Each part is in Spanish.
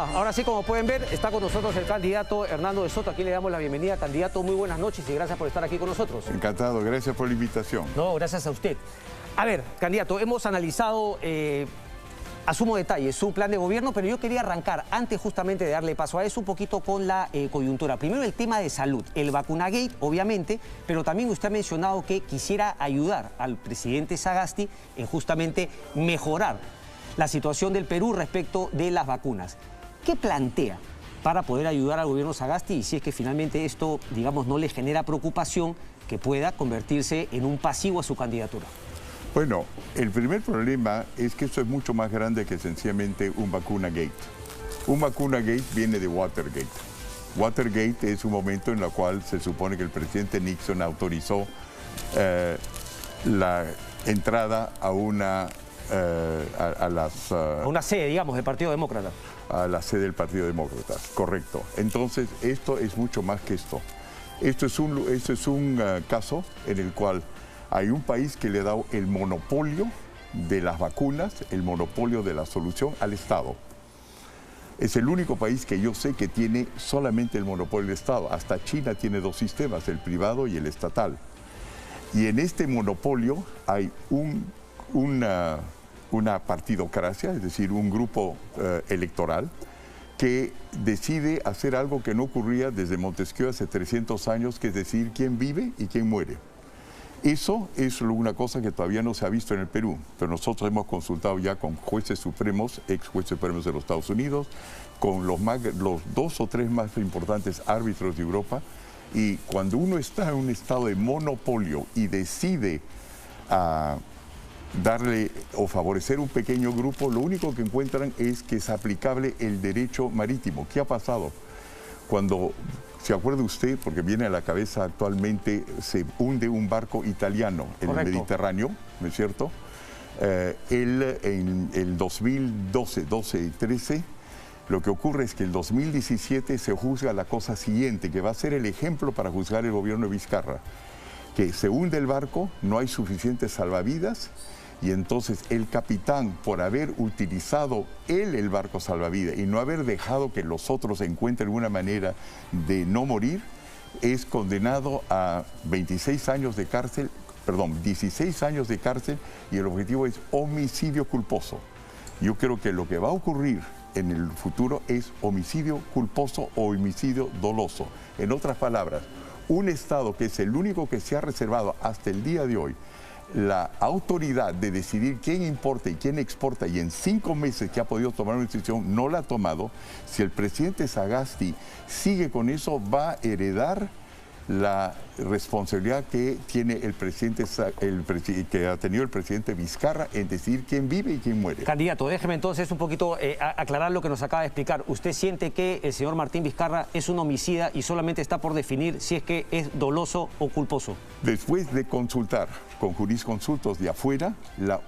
está. Ahora sí, como pueden ver, está con nosotros el candidato Hernando de Soto. Aquí le damos la bienvenida. Candidato, muy buenas noches y gracias por estar aquí con nosotros. Encantado, gracias por la invitación. No, gracias a usted. A ver, candidato, hemos analizado a sumo detalle su plan de gobierno, pero yo quería arrancar, antes justamente de darle paso a eso, un poquito con la coyuntura. Primero el tema de salud, el vacunagate, obviamente, pero también usted ha mencionado que quisiera ayudar al presidente Sagasti en justamente mejorar la situación del Perú respecto de las vacunas. ¿Qué plantea para poder ayudar al gobierno Sagasti y si es que finalmente esto, digamos, no le genera preocupación que pueda convertirse en un pasivo a su candidatura? Bueno, el primer problema es que esto es mucho más grande que sencillamente un vacunagate. Un vacunagate viene de Watergate. Watergate es un momento en el cual se supone que el presidente Nixon autorizó la entrada a una una sede, digamos, del Partido Demócrata. A la sede del Partido Demócrata, correcto. Entonces, esto es mucho más que esto. Esto es un caso en el cual hay un país que le ha dado el monopolio de las vacunas, el monopolio de la solución al Estado. Es el único país que yo sé que tiene solamente el monopolio del Estado. Hasta China tiene dos sistemas, el privado y el estatal. Y en este monopolio hay una partidocracia, es decir, un grupo electoral que decide hacer algo que no ocurría desde Montesquieu hace 300 años, que es decidir quién vive y quién muere. Eso es una cosa que todavía no se ha visto en el Perú, pero nosotros hemos consultado ya con jueces supremos, ex jueces supremos de los Estados Unidos, con los 2 o 3 más importantes árbitros de Europa, y cuando uno está en un estado de monopolio y decide darle o favorecer un pequeño grupo, lo único que encuentran es que es aplicable el derecho marítimo. ¿Qué ha pasado? Cuando, ¿se acuerda usted? Porque viene a la cabeza actualmente, se hunde un barco italiano en el Mediterráneo, ¿no es cierto? En el 2012, 12 y 13, lo que ocurre es que en el 2017 se juzga la cosa siguiente, que va a ser el ejemplo para juzgar el gobierno de Vizcarra, que se hunde el barco, no hay suficientes salvavidas, y entonces el capitán, por haber utilizado él el barco salvavidas y no haber dejado que los otros encuentren una manera de no morir, es condenado a 16 años de cárcel, y el objetivo es homicidio culposo. Yo creo que lo que va a ocurrir en el futuro es homicidio culposo o homicidio doloso. En otras palabras, un Estado que es el único que se ha reservado hasta el día de hoy la autoridad de decidir quién importa y quién exporta, y en 5 meses que ha podido tomar una decisión no la ha tomado. Si el presidente Sagasti sigue con eso, va a heredar la responsabilidad que tiene el presidente, que ha tenido el presidente Vizcarra en decidir quién vive y quién muere. Candidato, déjeme entonces un poquito aclarar lo que nos acaba de explicar. ¿Usted siente que el señor Martín Vizcarra es un homicida y solamente está por definir si es que es doloso o culposo? Después de consultar con jurisconsultos de afuera, el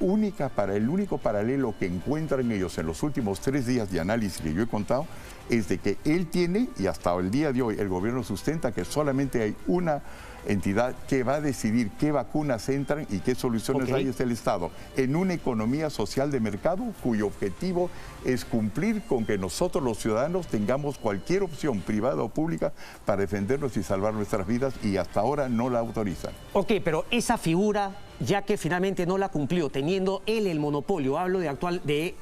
único paralelo que encuentran ellos en los últimos 3 días de análisis que yo he contado es de que él tiene, y hasta el día de hoy el gobierno sustenta, que solamente hay una entidad que va a decidir qué vacunas entran y qué soluciones hay, es el Estado, en una economía social de mercado cuyo objetivo es cumplir con que nosotros los ciudadanos tengamos cualquier opción privada o pública para defendernos y salvar nuestras vidas, y hasta ahora no la autorizan. Ok, pero esa figura, ya que finalmente no la cumplió, teniendo él el monopolio, hablo de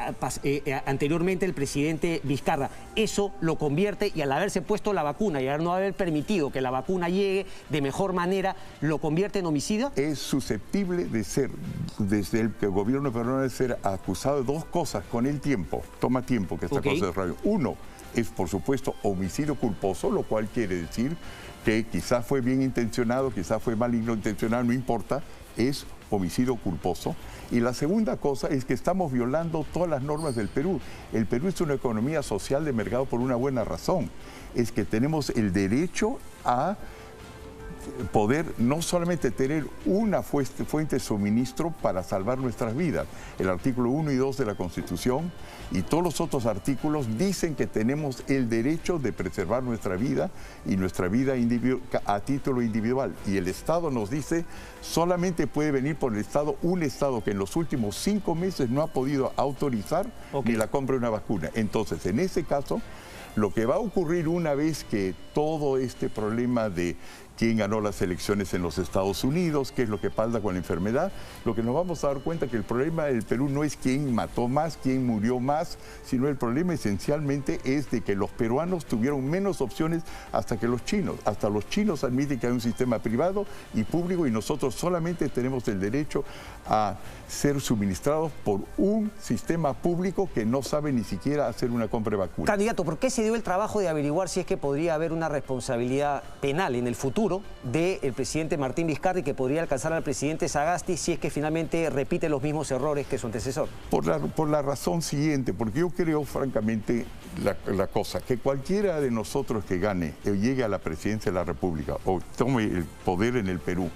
anteriormente el presidente Vizcarra, eso lo convierte, y al haberse puesto la vacuna y al no haber permitido que la vacuna llegue de mejor manera, ¿lo convierte en homicida? Es susceptible de ser, desde el gobierno peruano, de ser acusado de 2 cosas con el tiempo. Toma tiempo que esta cosa de radio. Uno es, por supuesto, homicidio culposo, lo cual quiere decir que quizás fue bien intencionado, quizás fue maligno intencionado, no importa, es homicidio culposo. Y la segunda cosa es que estamos violando todas las normas del Perú. El Perú es una economía social de mercado por una buena razón. Es que tenemos el derecho a poder no solamente tener una fuente de suministro para salvar nuestras vidas. El artículo 1 y 2 de la Constitución y todos los otros artículos dicen que tenemos el derecho de preservar nuestra vida y nuestra vida a título individual. Y el Estado nos dice, solamente puede venir por el Estado un Estado que en los últimos 5 meses no ha podido autorizar ni la compra de una vacuna. Entonces, en ese caso, lo que va a ocurrir una vez que todo este problema de quién ganó las elecciones en los Estados Unidos, qué es lo que pasa con la enfermedad, lo que nos vamos a dar cuenta que el problema del Perú no es quién mató más, quién murió más, sino el problema esencialmente es de que los peruanos tuvieron menos opciones hasta los chinos admiten que hay un sistema privado y público y nosotros solamente tenemos el derecho a ser suministrados por un sistema público que no sabe ni siquiera hacer una compra de vacunas. Candidato, ¿por qué se dio el trabajo de averiguar si es que podría haber una responsabilidad penal en el futuro del presidente Martín Vizcarra y que podría alcanzar al presidente Sagasti si es que finalmente repite los mismos errores que su antecesor? Por la razón siguiente, porque yo creo francamente la cosa, que cualquiera de nosotros que gane o llegue a la presidencia de la República o tome el poder en el Perú,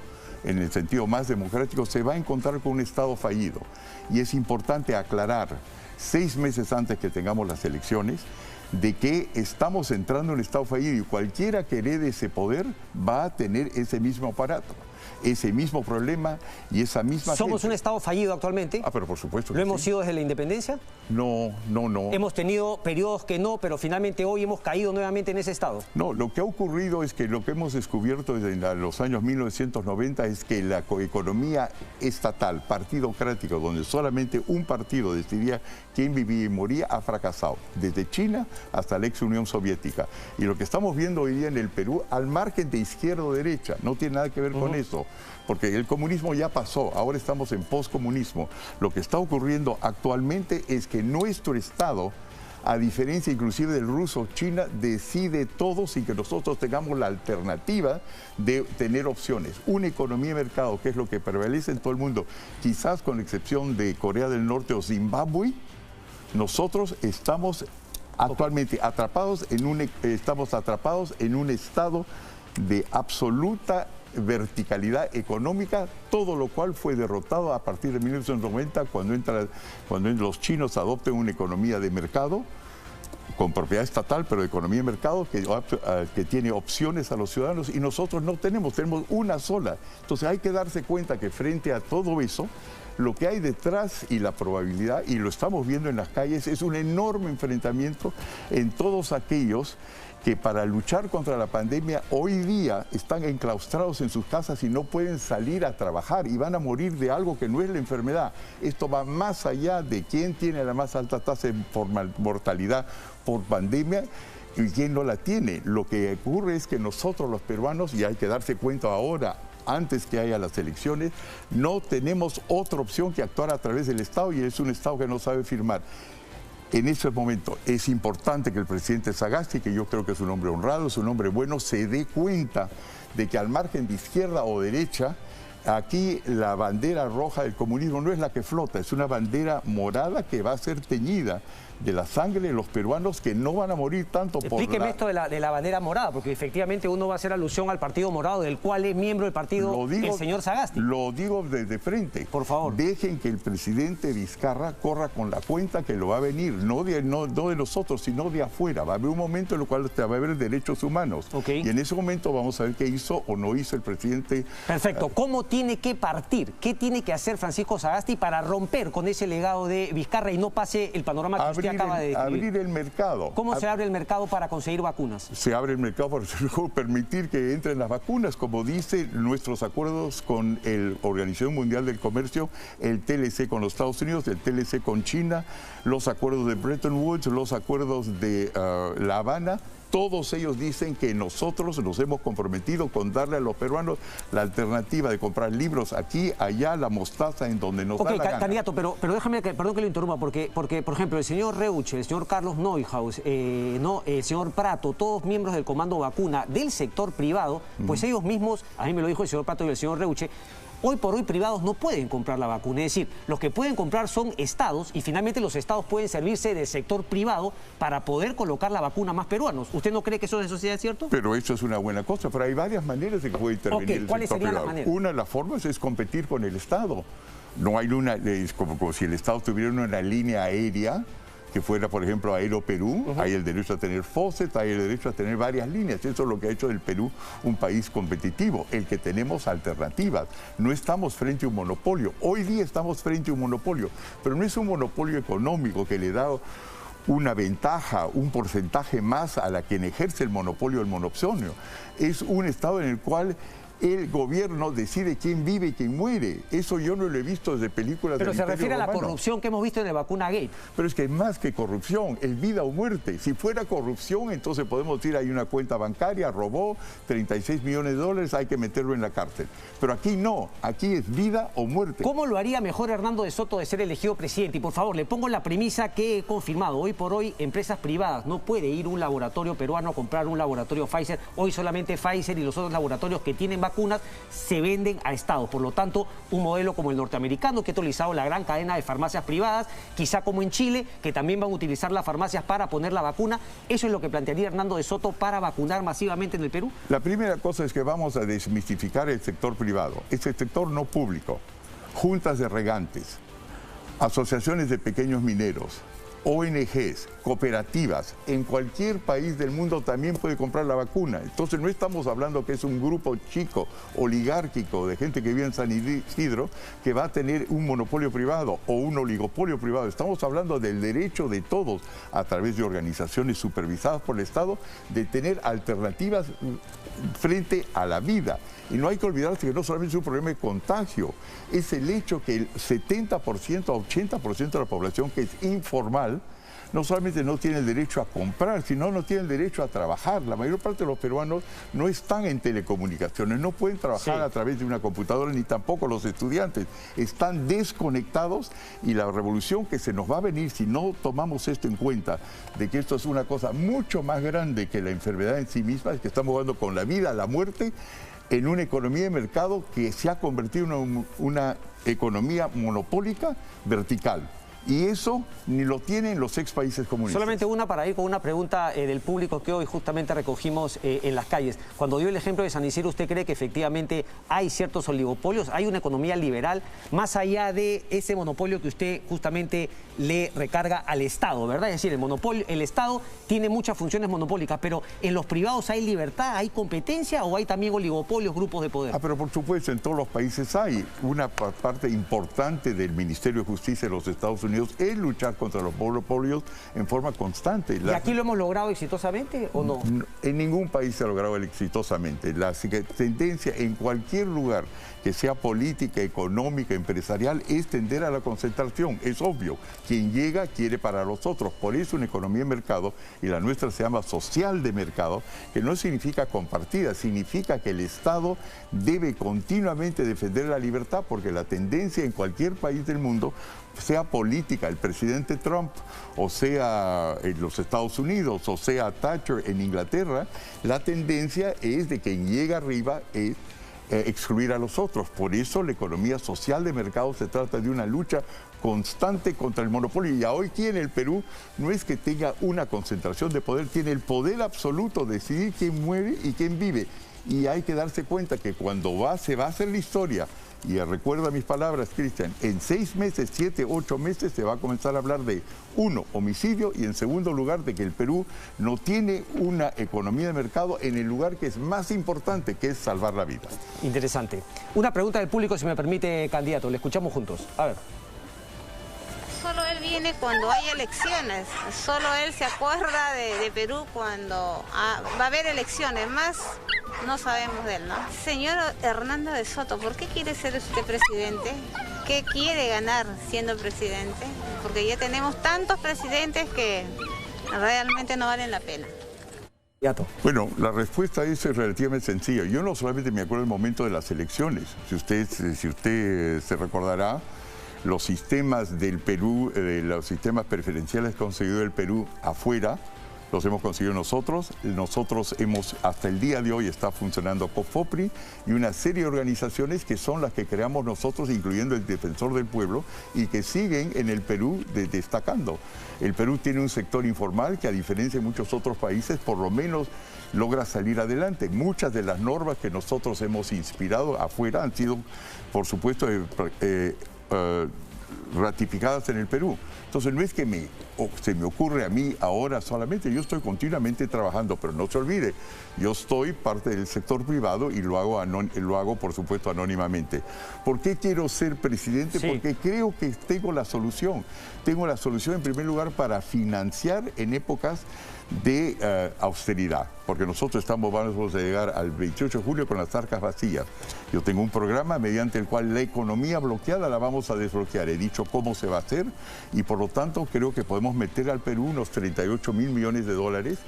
en el sentido más democrático, se va a encontrar con un Estado fallido. Y es importante aclarar, 6 meses antes que tengamos las elecciones, de que estamos entrando en un Estado fallido y cualquiera que herede ese poder va a tener ese mismo aparato, ese mismo problema y esa misma ¿Somos gente. un Estado fallido actualmente? Pero por supuesto. ¿Lo hemos sido desde la independencia? No. Hemos tenido periodos que no, pero finalmente hoy hemos caído nuevamente en ese estado. No, lo que ha ocurrido es que lo que hemos descubierto desde los años 1990 es que la economía estatal, partidocrática, donde solamente un partido decidía quién vivía y moría, ha fracasado, desde China hasta la ex Unión Soviética. Y lo que estamos viendo hoy día en el Perú, al margen de izquierda o derecha, no tiene nada que ver con eso, porque el comunismo ya pasó, ahora estamos en poscomunismo. Lo que está ocurriendo actualmente es que nuestro Estado, a diferencia inclusive del ruso, China decide todo sin que nosotros tengamos la alternativa de tener opciones. Una economía de mercado, que es lo que prevalece en todo el mundo, quizás con excepción de Corea del Norte o Zimbabue, nosotros estamos actualmente atrapados en un estado de absoluta verticalidad económica, todo lo cual fue derrotado a partir de 1990 cuando los chinos adopten una economía de mercado con propiedad estatal, pero economía de mercado que tiene opciones a los ciudadanos y nosotros no tenemos una sola. Entonces hay que darse cuenta que frente a todo eso, lo que hay detrás y la probabilidad, y lo estamos viendo en las calles, es un enorme enfrentamiento en todos aquellos que para luchar contra la pandemia hoy día están enclaustrados en sus casas y no pueden salir a trabajar y van a morir de algo que no es la enfermedad. Esto va más allá de quién tiene la más alta tasa de mortalidad por pandemia y quién no la tiene. Lo que ocurre es que nosotros los peruanos, y hay que darse cuenta ahora, antes que haya las elecciones, no tenemos otra opción que actuar a través del Estado y es un Estado que no sabe firmar. En ese momento es importante que el presidente Sagasti, que yo creo que es un hombre honrado, es un hombre bueno, se dé cuenta de que al margen de izquierda o derecha, aquí la bandera roja del comunismo no es la que flota, es una bandera morada que va a ser teñida de la sangre de los peruanos que no van a morir tanto por Explíqueme esto de la bandera morada, porque efectivamente uno va a hacer alusión al Partido Morado, del cual es miembro del partido el señor Sagasti. Lo digo desde frente. Por favor. Dejen que el presidente Vizcarra corra con la cuenta que lo va a venir, no de nosotros, sino de afuera. Va a haber un momento en el cual va a haber derechos humanos. Y en ese momento vamos a ver qué hizo o no hizo el presidente. Perfecto. ¿Cómo tiene que partir? ¿Qué tiene que hacer Francisco Sagasti para romper con ese legado de Vizcarra y no pase el panorama que usted acaba de describir? Abrir el mercado. ¿Cómo se abre el mercado para conseguir vacunas? Se abre el mercado para permitir que entren las vacunas, como dicen nuestros acuerdos con la Organización Mundial del Comercio, el TLC con los Estados Unidos, el TLC con China, los acuerdos de Bretton Woods, los acuerdos de La Habana. Todos ellos dicen que nosotros nos hemos comprometido con darle a los peruanos la alternativa de comprar libros aquí, allá, la mostaza, en donde nos da la gana. Candidato, pero déjame, perdón que lo interrumpa, porque, por ejemplo, el señor Reuche, el señor Carlos Neuhaus, el señor Prato, todos miembros del Comando Vacuna del sector privado, pues ellos mismos, a mí me lo dijo el señor Prato y el señor Reuche, Hoy por hoy privados no pueden comprar la vacuna, es decir, los que pueden comprar son estados y finalmente los estados pueden servirse del sector privado para poder colocar la vacuna a más peruanos. ¿Usted no cree que eso es cierto? Pero eso es una buena cosa, pero hay varias maneras de que puede intervenir el sector privado. Una de las formas es competir con el Estado. No hay una, es como si el Estado tuviera una línea aérea que fuera, por ejemplo, Aeroperú, hay el derecho a tener faucets, hay el derecho a tener varias líneas. Eso es lo que ha hecho del Perú un país competitivo, el que tenemos alternativas. No estamos frente a un monopolio. Hoy día estamos frente a un monopolio, pero no es un monopolio económico que le da una ventaja, un porcentaje más a la quien ejerce el monopolio del monopsonio. Es un estado en el cual el gobierno decide quién vive y quién muere. Eso yo no lo he visto desde películas del Imperio Romano. Pero se refiere a la Romano. corrupción que hemos visto en el vacuna Gate. Pero es que es más que corrupción, es vida o muerte. Si fuera corrupción, entonces podemos decir hay una cuenta bancaria, robó 36 millones de dólares, hay que meterlo en la cárcel. Pero aquí no, aquí es vida o muerte. ¿Cómo lo haría mejor Hernando de Soto de ser elegido presidente? Y por favor, le pongo la premisa que he confirmado. Hoy por hoy, empresas privadas, no puede ir un laboratorio peruano a comprar un laboratorio Pfizer. Hoy solamente Pfizer y los otros laboratorios que tienen vacunas se venden a estados. Por lo tanto, un modelo como el norteamericano, que ha utilizado la gran cadena de farmacias privadas, quizá como en Chile, que también van a utilizar las farmacias para poner la vacuna. ¿Eso es lo que plantearía Hernando de Soto para vacunar masivamente en el Perú? La primera cosa es que vamos a desmistificar el sector privado, ese sector no público, juntas de regantes, asociaciones de pequeños mineros, ONGs, cooperativas, en cualquier país del mundo también puede comprar la vacuna. Entonces no estamos hablando que es un grupo chico, oligárquico, de gente que vive en San Isidro, que va a tener un monopolio privado o un oligopolio privado. Estamos hablando del derecho de todos, a través de organizaciones supervisadas por el Estado, de tener alternativas frente a la vida. Y no hay que olvidarse que no solamente es un problema de contagio, es el hecho que el 70% a 80% de la población que es informal, no solamente no tiene el derecho a comprar, sino no tiene el derecho a trabajar. La mayor parte de los peruanos no están en telecomunicaciones, no pueden trabajar a través de una computadora, ni tampoco los estudiantes. Están desconectados y la revolución que se nos va a venir si no tomamos esto en cuenta, de que esto es una cosa mucho más grande que la enfermedad en sí misma, es que estamos jugando con la vida, la muerte, en una economía de mercado que se ha convertido en una economía monopólica vertical. Y eso ni lo tienen los ex países comunistas. Solamente una para ir con una pregunta del público que hoy justamente recogimos en las calles. Cuando dio el ejemplo de San Isidro, ¿usted cree que efectivamente hay ciertos oligopolios? ¿Hay una economía liberal más allá de ese monopolio que usted justamente le recarga al Estado, verdad? Es decir, el Estado tiene muchas funciones monopólicas, pero ¿en los privados hay libertad, hay competencia o hay también oligopolios, grupos de poder? Pero por supuesto, en todos los países hay. Una parte importante del Ministerio de Justicia de los Estados Unidos es luchar contra los monopolios en forma constante. ¿Y aquí lo hemos logrado exitosamente o no? En ningún país se ha logrado exitosamente. La tendencia en cualquier lugar que sea política, económica, empresarial, es tender a la concentración. Es obvio, quien llega quiere para los otros. Por eso una economía de mercado, y la nuestra se llama social de mercado, que no significa compartida, significa que el Estado debe continuamente defender la libertad, porque la tendencia en cualquier país del mundo, sea política, el presidente Trump, o sea en los Estados Unidos, o sea Thatcher en Inglaterra, la tendencia es de quien llega arriba es excluir a los otros. Por eso la economía social de mercado se trata de una lucha constante contra el monopolio. Y hoy aquí en el Perú no es que tenga una concentración de poder, tiene el poder absoluto de decidir quién muere y quién vive. Y hay que darse cuenta que cuando se va a hacer la historia, y recuerda mis palabras, Cristian, en 6 meses, 7, 8 meses se va a comenzar a hablar de, 1, homicidio, y en segundo lugar, de que el Perú no tiene una economía de mercado en el lugar que es más importante, que es salvar la vida. Interesante. Una pregunta del público, si me permite, candidato. Le escuchamos juntos. A ver. Solo él viene cuando hay elecciones, solo él se acuerda de Perú cuando va a haber elecciones, más no sabemos de él, ¿no? Señor Hernando de Soto, ¿por qué quiere ser usted presidente? ¿Qué quiere ganar siendo presidente? Porque ya tenemos tantos presidentes que realmente no valen la pena. Bueno, la respuesta a eso es relativamente sencilla. Yo no solamente me acuerdo del momento de las elecciones. Si usted se recordará, los sistemas del Perú, los sistemas preferenciales conseguidos del Perú afuera, los hemos conseguido nosotros. Nosotros hemos, hasta el día de hoy está funcionando COFOPRI y una serie de organizaciones que son las que creamos nosotros, incluyendo el Defensor del Pueblo, y que siguen en el Perú destacando. El Perú tiene un sector informal que, a diferencia de muchos otros países, por lo menos logra salir adelante. Muchas de las normas que nosotros hemos inspirado afuera han sido, por supuesto, ratificadas en el Perú. Entonces no es que se me ocurre a mí ahora solamente, yo estoy continuamente trabajando, pero no se olvide, yo estoy parte del sector privado y lo hago por supuesto anónimamente. ¿Por qué quiero ser presidente? Sí. Porque creo que tengo la solución. Tengo la solución en primer lugar para financiar en épocas de austeridad, porque nosotros vamos a llegar al 28 de julio con las arcas vacías. Yo tengo un programa mediante el cual la economía bloqueada la vamos a desbloquear. He dicho cómo se va a hacer y por lo tanto creo que podemos meter al Perú unos 38 mil millones de dólares,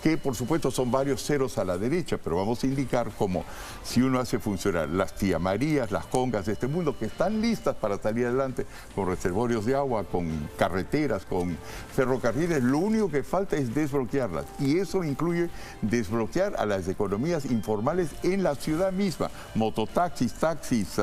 que por supuesto son varios ceros a la derecha, pero vamos a indicar cómo si uno hace funcionar las Tía Marías, las Congas de este mundo, que están listas para salir adelante con reservorios de agua, con carreteras, con ferrocarriles, lo único que falta es desbloquearlas. Y eso incluye desbloquear a las economías informales en la ciudad misma, mototaxis, taxis,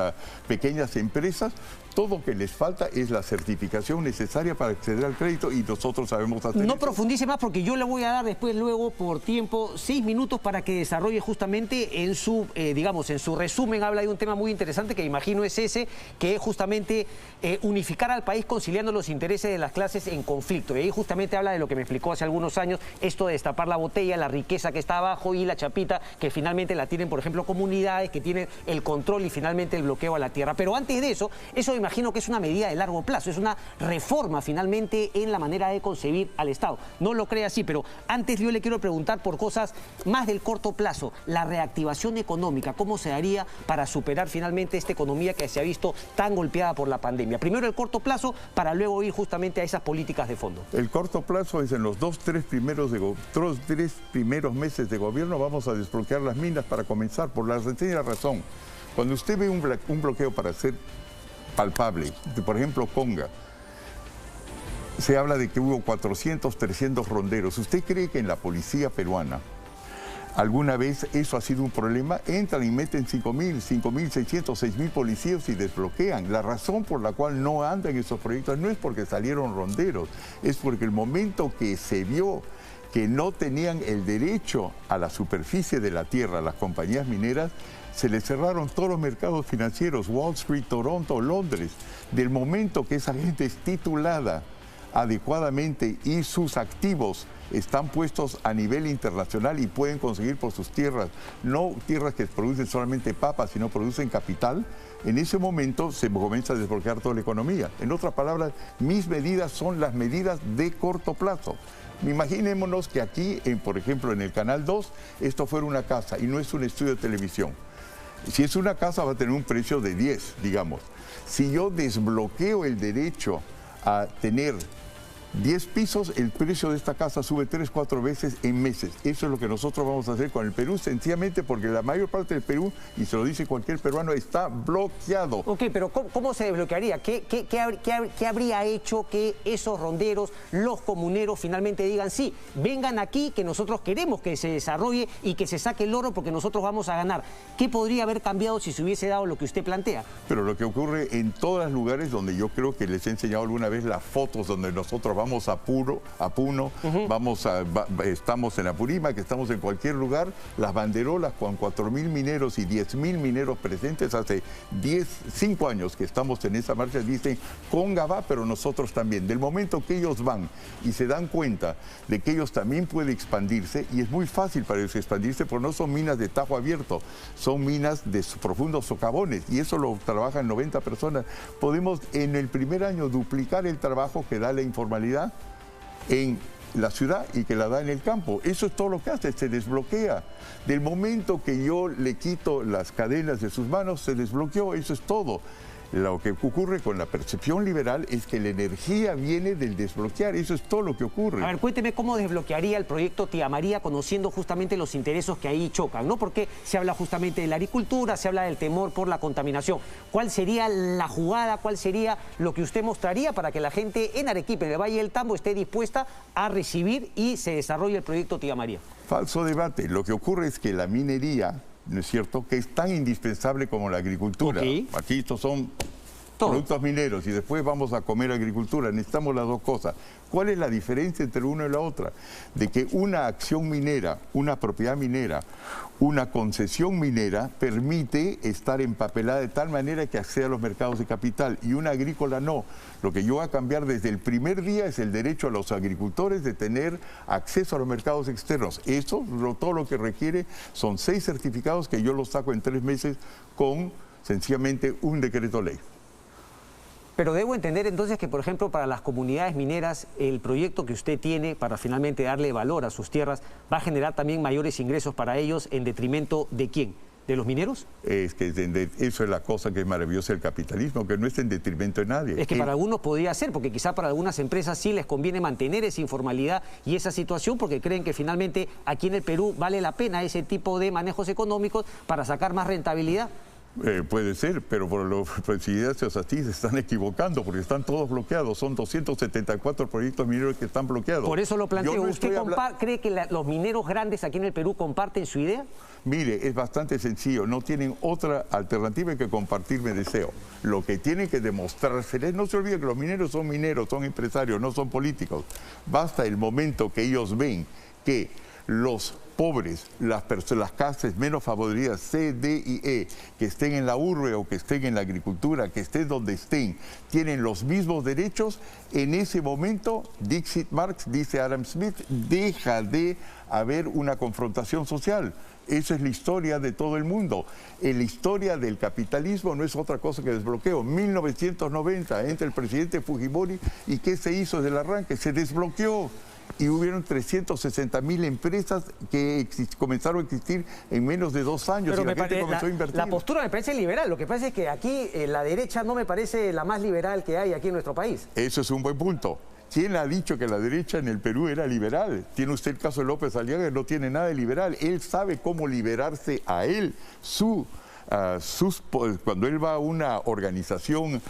pequeñas empresas. Todo lo que les falta es la certificación necesaria para acceder al crédito y nosotros sabemos hacer No eso. profundice más porque yo le voy a dar luego por tiempo 6 minutos para que desarrolle justamente en su, digamos, en su resumen. Habla de un tema muy interesante que imagino es ese, que es justamente unificar al país conciliando los intereses de las clases en conflicto. Y ahí justamente habla de lo que me explicó hace algunos años, esto de destapar la botella, la riqueza que está abajo y la chapita que finalmente la tienen, por ejemplo, comunidades que tienen el control y finalmente el bloqueo a la tierra. Pero antes de eso imagino que es una medida de largo plazo, es una reforma finalmente en la manera de concebir al Estado. No lo cree así, pero antes yo le quiero preguntar por cosas más del corto plazo. La reactivación económica, ¿cómo se haría para superar finalmente esta economía que se ha visto tan golpeada por la pandemia? Primero el corto plazo para luego ir justamente a esas políticas de fondo. El corto plazo es en los 3 primeros meses de gobierno vamos a desbloquear las minas para comenzar, por la sencilla razón. Cuando usted ve un bloqueo para hacer palpable, por ejemplo Conga, se habla de que hubo 400, 300 ronderos. ¿Usted cree que en la policía peruana alguna vez eso ha sido un problema? Entran y meten 5.000, 5.600, 6.000 policías y desbloquean. La razón por la cual no andan esos proyectos no es porque salieron ronderos, es porque el momento que se vio que no tenían el derecho a la superficie de la tierra, las compañías mineras, se les cerraron todos los mercados financieros, Wall Street, Toronto, Londres. Del momento que esa gente es titulada adecuadamente y sus activos están puestos a nivel internacional y pueden conseguir por sus tierras, no tierras que producen solamente papas, sino producen capital, en ese momento se comienza a desbloquear toda la economía. En otras palabras, mis medidas son las medidas de corto plazo. Imaginémonos que aquí, por ejemplo, en el Canal 2, esto fuera una casa y no es un estudio de televisión. Si es una casa va a tener un precio de 10, digamos. Si yo desbloqueo el derecho a tener 10 pisos, el precio de esta casa sube 3, 4 veces en meses. Eso es lo que nosotros vamos a hacer con el Perú, sencillamente porque la mayor parte del Perú, y se lo dice cualquier peruano, está bloqueado. Ok, pero ¿cómo se desbloquearía? ¿Qué habría hecho que esos ronderos, los comuneros, finalmente digan, sí, vengan aquí, que nosotros queremos que se desarrolle y que se saque el oro porque nosotros vamos a ganar? ¿Qué podría haber cambiado si se hubiese dado lo que usted plantea? Pero lo que ocurre en todos los lugares donde yo creo que les he enseñado alguna vez las fotos donde nosotros vamos a Puno, estamos en Apurímac, que estamos en cualquier lugar, las banderolas con 4.000 mineros y 10.000 mineros presentes hace 5 años que estamos en esa marcha, dicen, Conga va, pero nosotros también. Del momento que ellos van y se dan cuenta de que ellos también pueden expandirse, y es muy fácil para ellos expandirse, porque no son minas de tajo abierto, son minas de profundos socavones, y eso lo trabajan 90 personas. Podemos en el primer año duplicar el trabajo que da la informalidad en la ciudad y que la da en el campo. Eso es todo lo que hace, se desbloquea. Del momento que yo le quito las cadenas de sus manos, se desbloqueó, eso es todo. Lo que ocurre con la percepción liberal es que la energía viene del desbloquear, eso es todo lo que ocurre. A ver, cuénteme cómo desbloquearía el proyecto Tía María conociendo justamente los intereses que ahí chocan, ¿no? Porque se habla justamente de la agricultura, se habla del temor por la contaminación. ¿Cuál sería la jugada, cuál sería lo que usted mostraría para que la gente en Arequipa, en el Valle del Tambo, esté dispuesta a recibir y se desarrolle el proyecto Tía María? Falso debate. Lo que ocurre es que la minería, ¿no es cierto?, que es tan indispensable como la agricultura. Okay. Aquí estos son productos mineros y después vamos a comer agricultura. Necesitamos las dos cosas. ¿Cuál es la diferencia entre una y la otra? De que una acción minera, una propiedad minera, una concesión minera permite estar empapelada de tal manera que acceda a los mercados de capital y una agrícola no. Lo que yo voy a cambiar desde el primer día es el derecho a los agricultores de tener acceso a los mercados externos. Eso, todo lo que requiere son 6 certificados que yo los saco en 3 meses con sencillamente un decreto ley. Pero debo entender entonces que, por ejemplo, para las comunidades mineras, el proyecto que usted tiene para finalmente darle valor a sus tierras va a generar también mayores ingresos para ellos en detrimento ¿de quién? ¿De los mineros? Es que eso es la cosa que es maravillosa del capitalismo, que no es en detrimento de nadie. Es que para algunos podría ser, porque quizá para algunas empresas sí les conviene mantener esa informalidad y esa situación porque creen que finalmente aquí en el Perú vale la pena ese tipo de manejos económicos para sacar más rentabilidad. Puede ser, pero si ideas así se están equivocando porque están todos bloqueados. Son 274 proyectos mineros que están bloqueados. Por eso lo planteo. ¿Usted cree que los mineros grandes aquí en el Perú comparten su idea? Mire, es bastante sencillo. No tienen otra alternativa que compartirme deseo. Lo que tienen que demostrárseles, no se olviden que los mineros, son empresarios, no son políticos. Basta el momento que ellos ven que los pobres, las clases menos favorecidas, C, D y E, que estén en la urbe o que estén en la agricultura, que estén donde estén, tienen los mismos derechos, en ese momento, Dixit Marx, dice Adam Smith, deja de haber una confrontación social. Esa es la historia de todo el mundo. En la historia del capitalismo no es otra cosa que desbloqueo. 1990 entra el presidente Fujimori y ¿qué se hizo desde el arranque? Se desbloqueó. Y hubieron 360.000 empresas que comenzaron a existir en menos de 2 años. Pero y la gente comenzó a invertir. La postura me parece liberal. Lo que pasa es que aquí la derecha no me parece la más liberal que hay aquí en nuestro país. Eso es un buen punto. ¿Quién ha dicho que la derecha en el Perú era liberal? Tiene usted el caso de López Aliaga, no tiene nada de liberal. Él sabe cómo liberarse a él. Cuando él va a una organización,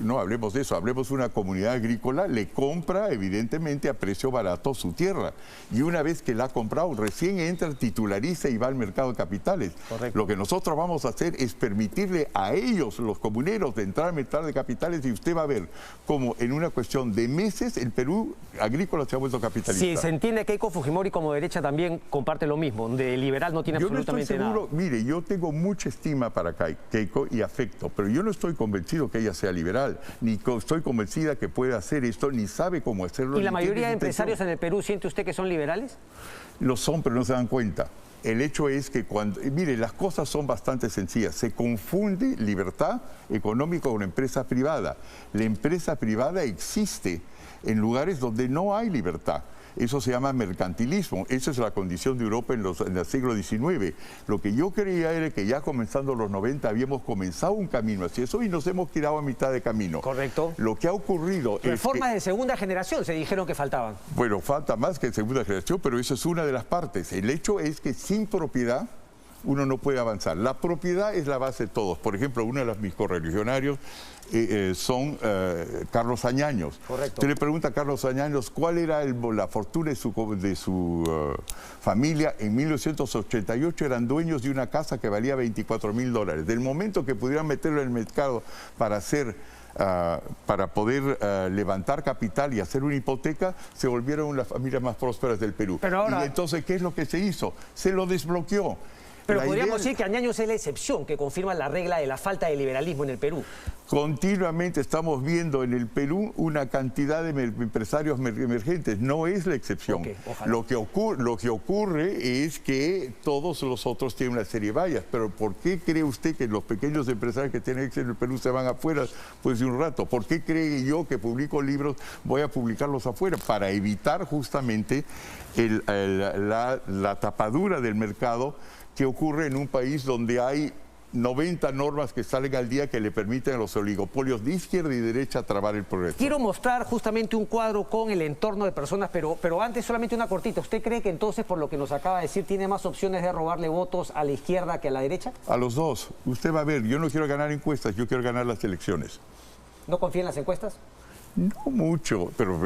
no hablemos de eso, hablemos de una comunidad agrícola, le compra evidentemente a precio barato su tierra. Y una vez que la ha comprado, recién entra, titulariza y va al mercado de capitales. Correcto. Lo que nosotros vamos a hacer es permitirle a ellos, los comuneros, de entrar al mercado de capitales y usted va a ver cómo en una cuestión de meses el Perú agrícola se ha vuelto capitalista. Sí, se entiende que Keiko Fujimori como derecha también comparte lo mismo, de liberal no tiene absolutamente nada. Mire, yo tengo mucha estima para Keiko y afecto, pero yo no estoy convencido que ella sea liberal, ni estoy convencida que pueda hacer esto, ni sabe cómo hacerlo. ¿Y la mayoría de empresarios en el Perú siente usted que son liberales? Lo son, pero no se dan cuenta. El hecho es que mire, las cosas son bastante sencillas. Se confunde libertad económica con empresa privada. La empresa privada existe en lugares donde no hay libertad. Eso se llama mercantilismo. Esa es la condición de Europa en el siglo XIX. Lo que yo creía era que ya comenzando los 90 habíamos comenzado un camino hacia eso y nos hemos tirado a mitad de camino. Correcto. Lo que ha ocurrido es reformas de segunda generación se dijeron que faltaban. Bueno, falta más que segunda generación, pero eso es una de las partes. El hecho es que sin propiedad uno no puede avanzar. La propiedad es la base de todos. Por ejemplo, uno de mis correligionarios son Carlos Añaños. Correcto. Usted le pregunta a Carlos Añaños cuál era la fortuna de su familia. En 1988 eran dueños de una casa que valía $24.000. Del momento que pudieran meterlo en el mercado para poder levantar capital y hacer una hipoteca, se volvieron las familias más prósperas del Perú. Pero ahora, y entonces, ¿qué es lo que se hizo? Se lo desbloqueó. Pero podríamos decir que Añaños es la excepción que confirma la regla de la falta de liberalismo en el Perú. Continuamente estamos viendo en el Perú una cantidad de empresarios emergentes. No es la excepción. Okay, lo que ocurre es que todos los otros tienen una serie de vallas. Pero ¿por qué cree usted que los pequeños empresarios que tienen éxito en el Perú se van afuera pues de un rato? ¿Por qué cree yo que publico libros, voy a publicarlos afuera? Para evitar justamente la tapadura del mercado que ocurre en un país donde hay 90 normas que salen al día que le permiten a los oligopolios de izquierda y derecha trabar el progreso. Quiero mostrar justamente un cuadro con el entorno de personas, pero antes solamente una cortita. ¿Usted cree que entonces, por lo que nos acaba de decir, tiene más opciones de robarle votos a la izquierda que a la derecha? A los dos. Usted va a ver, yo no quiero ganar encuestas, yo quiero ganar las elecciones. ¿No confía en las encuestas? No mucho, pero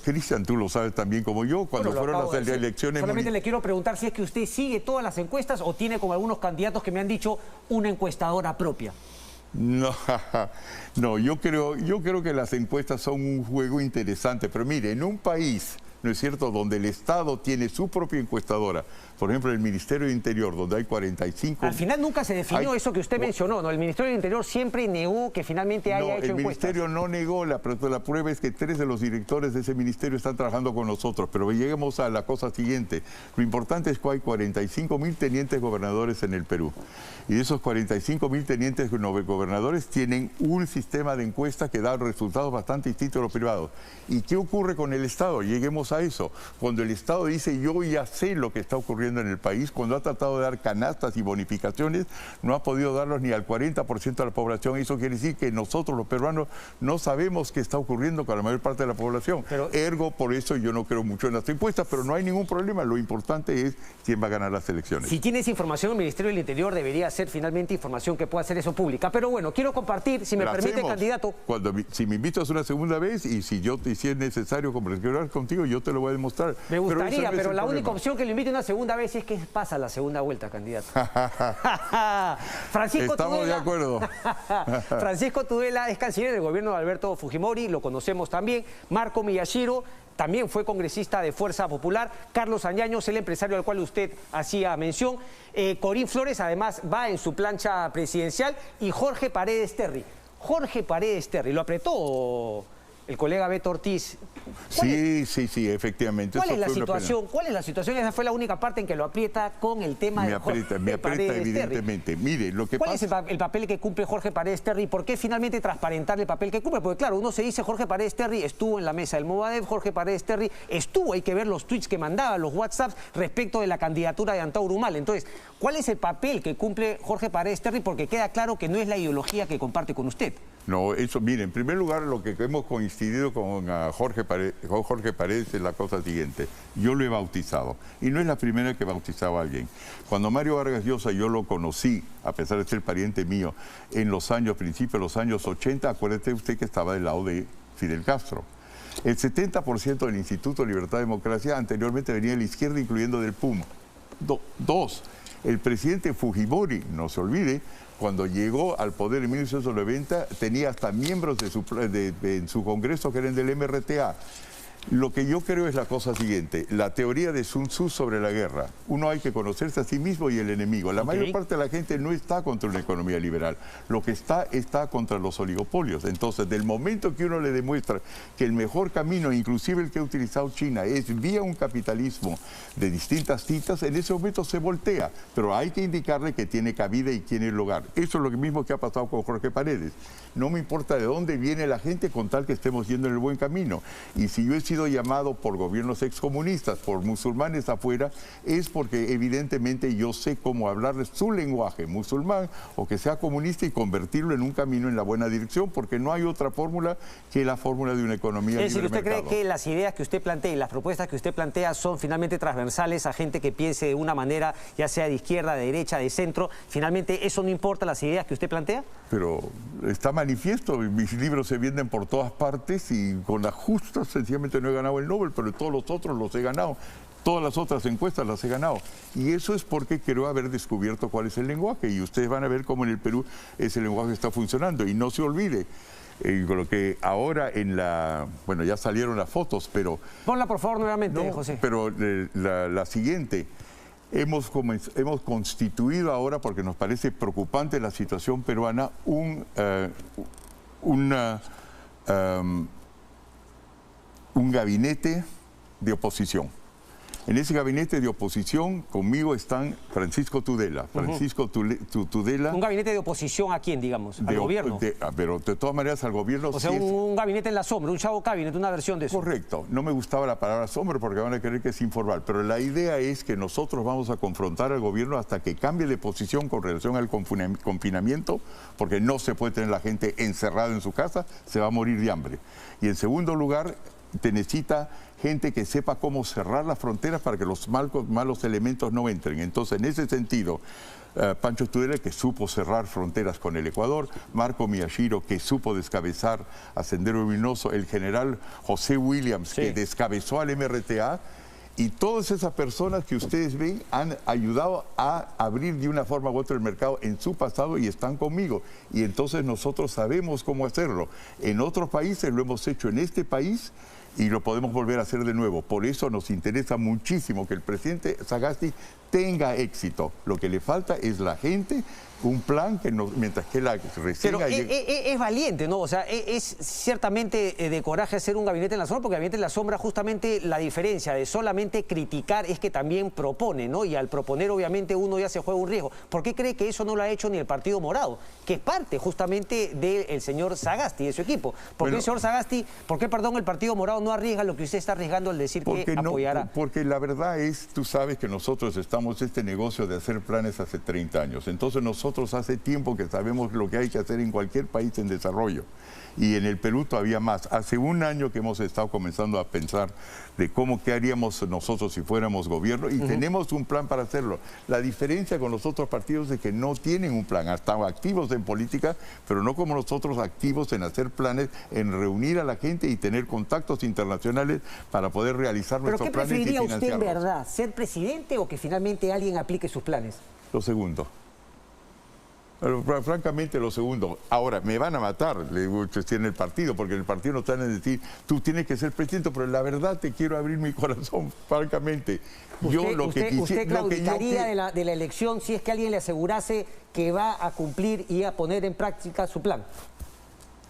Cristian, tú lo sabes también como yo, cuando fueron las elecciones... Solamente le quiero preguntar si es que usted sigue todas las encuestas o tiene como algunos candidatos que me han dicho una encuestadora propia. No, no, yo creo que las encuestas son un juego interesante, pero mire, en un país, ¿no es cierto?, donde el Estado tiene su propia encuestadora, por ejemplo, el Ministerio de Interior, donde hay 45... Al final nunca se definió eso que usted mencionó, ¿no? El Ministerio de Interior siempre negó que finalmente haya hecho encuestas. El Ministerio no negó, la prueba es que 3 de los directores de ese ministerio están trabajando con nosotros, pero lleguemos a la cosa siguiente. Lo importante es que hay 45.000 tenientes gobernadores en el Perú, y de esos 45.000 tenientes gobernadores tienen un sistema de encuestas que da resultados bastante distintos a los privados. ¿Y qué ocurre con el Estado? Lleguemos a eso. Cuando el Estado dice, yo ya sé lo que está ocurriendo en el país, cuando ha tratado de dar canastas y bonificaciones, no ha podido darlos ni al 40% de la población. Eso quiere decir que nosotros los peruanos no sabemos qué está ocurriendo con la mayor parte de la población. Ergo, por eso yo no creo mucho en las encuestas, pero no hay ningún problema. Lo importante es quién va a ganar las elecciones. Si tienes información, el Ministerio del Interior debería ser finalmente información que pueda hacer eso pública. Pero bueno, quiero compartir, si me permite, candidato. Si me invitas una segunda vez y si es necesario conversar contigo, yo te lo voy a demostrar. Me gustaría, pero la única opción que lo invite una segunda vez es que pasa la segunda vuelta, candidato. Francisco Estamos Tudela, de acuerdo. Francisco Tudela es canciller del gobierno de Alberto Fujimori, lo conocemos también. Marco Miyashiro también fue congresista de Fuerza Popular. Carlos Anyaños, el empresario al cual usted hacía mención. Corín Flores, además, va en su plancha presidencial. Y Jorge Paredes Terry. Jorge Paredes Terry, ¿lo apretó el colega Beto Ortiz? Sí, efectivamente. ¿Cuál es la situación? ¿Cuál es la situación? Esa fue la única parte en que lo aprieta con el tema de Jorge Me aprieta Terry. evidentemente. Mire, lo que ¿Cuál pasa... es el papel que cumple Jorge Paredes Terry? ¿Por qué finalmente transparentar el papel que cumple? Porque claro, uno se dice Jorge Paredes Terry estuvo en la mesa del Movadef, Jorge Paredes Terry estuvo, hay que ver los tweets que mandaba, los WhatsApps respecto de la candidatura de Antauro Humala. Entonces, ¿cuál es el papel que cumple Jorge Paredes Terry? Porque queda claro que no es la ideología que comparte con usted. No, eso, mire, en primer lugar, lo que hemos coincidido con Jorge Paredes es la cosa siguiente. Yo lo he bautizado, y no es la primera que bautizaba a alguien. Cuando Mario Vargas Llosa yo lo conocí, a pesar de ser pariente mío, en los principios de los años 80, acuérdate usted que estaba del lado de Fidel Castro. El 70% del Instituto Libertad y Democracia anteriormente venía de la izquierda, incluyendo del PUM. Dos, el presidente Fujimori, no se olvide, cuando llegó al poder en 1990, tenía hasta miembros en su congreso que eran del MRTA. Lo que yo creo es la cosa siguiente, la teoría de Sun Tzu sobre la guerra. Uno hay que conocerse a sí mismo y el enemigo. La mayor parte de la gente no está contra una economía liberal. Lo que está contra los oligopolios. Entonces, del momento que uno le demuestra que el mejor camino, inclusive el que ha utilizado China, es vía un capitalismo de distintas citas, en ese momento se voltea. Pero hay que indicarle que tiene cabida y tiene lugar. Eso es lo mismo que ha pasado con Jorge Paredes. No me importa de dónde viene la gente con tal que estemos yendo en el buen camino. Y si yo he sido llamado por gobiernos excomunistas, por musulmanes afuera, es porque evidentemente yo sé cómo hablarles su lenguaje musulmán o que sea comunista y convertirlo en un camino en la buena dirección, porque no hay otra fórmula que la fórmula de una economía libre mercado. Es decir, ¿usted cree que las ideas que usted plantea y las propuestas que usted plantea son finalmente transversales a gente que piense de una manera, ya sea de izquierda, de derecha, de centro? ¿Finalmente eso no importa las ideas que usted plantea? Pero está manifiesto, mis libros se venden por todas partes y con la justa sencillamente no he ganado el Nobel, pero todos los otros los he ganado. Todas las otras encuestas las he ganado. Y eso es porque creo haber descubierto cuál es el lenguaje. Y ustedes van a ver cómo en el Perú ese lenguaje está funcionando. Y no se olvide, con lo que ahora bueno, ya salieron las fotos, pero... Ponla por favor nuevamente, José. Pero la siguiente... Hemos constituido ahora, porque nos parece preocupante la situación peruana, un gabinete de oposición. En ese gabinete de oposición, conmigo están Francisco Tudela. Tudela. ¿Un gabinete de oposición a quién, digamos? ¿Al gobierno? Pero de todas maneras al gobierno... O sea, un gabinete en la sombra, un shadow cabinet, una versión de eso. Correcto. No me gustaba la palabra sombra porque van a creer que es informal, pero la idea es que nosotros vamos a confrontar al gobierno hasta que cambie de posición con relación al confinamiento, porque no se puede tener la gente encerrada en su casa, se va a morir de hambre. Y en segundo lugar, te necesita gente que sepa cómo cerrar las fronteras para que los malos elementos no entren. Entonces, en ese sentido, Pancho Tudela, que supo cerrar fronteras con el Ecuador, Marco Miyashiro, que supo descabezar a Sendero Luminoso, el general José Williams, que descabezó al MRTA, y todas esas personas que ustedes ven han ayudado a abrir de una forma u otra el mercado en su pasado y están conmigo. Y entonces nosotros sabemos cómo hacerlo. En otros países lo hemos hecho, en este país, y lo podemos volver a hacer de nuevo. Por eso nos interesa muchísimo que el presidente Sagasti tenga éxito. Lo que le falta es la gente, un plan que mientras que la recién... Pero es valiente, ¿no? O sea, es ciertamente de coraje hacer un gabinete en la sombra, porque el gabinete en la sombra justamente la diferencia de solamente criticar es que también propone, ¿no? Y al proponer obviamente uno ya se juega un riesgo. ¿Por qué cree que eso no lo ha hecho ni el Partido Morado? Que es parte justamente del señor Sagasti, de su equipo. ¿Por qué el señor Sagasti, perdón, el Partido Morado no arriesga lo que usted está arriesgando al decir que apoyará? Porque la verdad es, tú sabes que nosotros estamos este negocio de hacer planes hace 30 años. Entonces nosotros hace tiempo que sabemos lo que hay que hacer en cualquier país en desarrollo. Y en el Perú todavía más. Hace un año que hemos estado comenzando a pensar de qué haríamos nosotros si fuéramos gobierno y tenemos un plan para hacerlo. La diferencia con los otros partidos es que no tienen un plan. Están activos en política, pero no como nosotros activos en hacer planes, en reunir a la gente y tener contactos internacionales para poder realizar nuestros planes y financiarlos. ¿Pero qué preferiría usted en verdad? ¿Ser presidente o que finalmente alguien aplique sus planes? Lo segundo. Pero, francamente, lo segundo. Ahora, me van a matar, le digo, en el partido, porque en el partido no están en decir, tú tienes que ser presidente, pero la verdad te quiero abrir mi corazón, francamente. ¿Usted claudicaría de la elección si es que alguien le asegurase que va a cumplir y a poner en práctica su plan?